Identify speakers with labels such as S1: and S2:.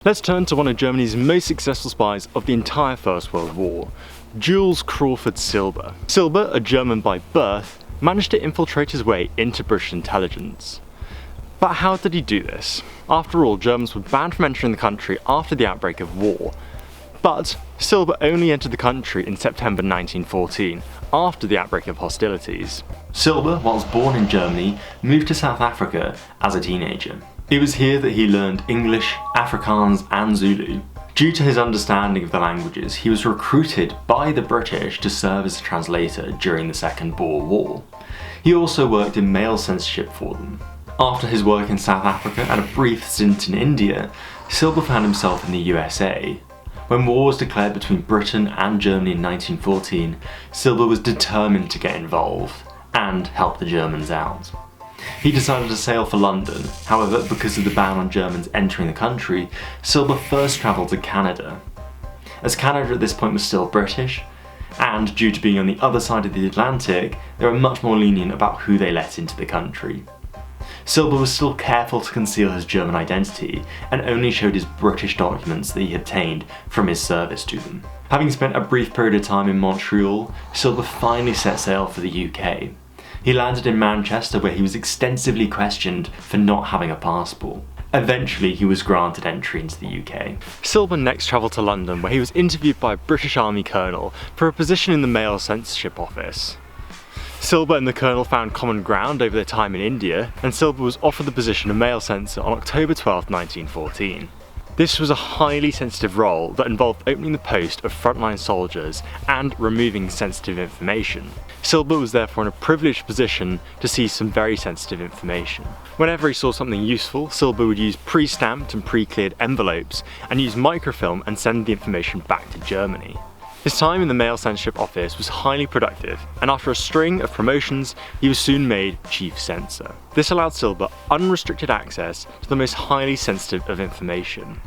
S1: Let's turn to one of Germany's most successful spies of the entire First World War, Jules Crawford Silber. Silber, a German by birth, managed to infiltrate his way into British intelligence. But how did he do this? After all, Germans were banned from entering the country after the outbreak of war. But Silber only entered the country in September 1914, after the outbreak of hostilities. Silber, whilst born in Germany, moved to South Africa as a teenager. It was here that he learned English, Afrikaans and Zulu. Due to his understanding of the languages, he was recruited by the British to serve as a translator during the Second Boer War. He also worked in mail censorship for them. After his work in South Africa and a brief stint in India, Silber found himself in the USA. When war was declared between Britain and Germany in 1914, Silber was determined to get involved and help the Germans out. He decided to sail for London. However, because of the ban on Germans entering the country, Silber first travelled to Canada. As Canada at this point was still British, and due to being on the other side of the Atlantic, they were much more lenient about who they let into the country. Silber was still careful to conceal his German identity and only showed his British documents that he obtained from his service to them. Having spent a brief period of time in Montreal, Silber finally set sail for the UK. He landed in Manchester, where he was extensively questioned for not having a passport. Eventually, he was granted entry into the UK. Silber next travelled to London, where he was interviewed by a British Army colonel for a position in the mail censorship office. Silber and the colonel found common ground over their time in India, and Silber was offered the position of mail censor on October 12, 1914. This was a highly sensitive role that involved opening the post of frontline soldiers and removing sensitive information. Silber was therefore in a privileged position to see some very sensitive information. Whenever he saw something useful, Silber would use pre-stamped and pre-cleared envelopes and use microfilm and send the information back to Germany. His time in the mail censorship office was highly productive, and after a string of promotions, he was soon made chief censor. This allowed Silber unrestricted access to the most highly sensitive of information.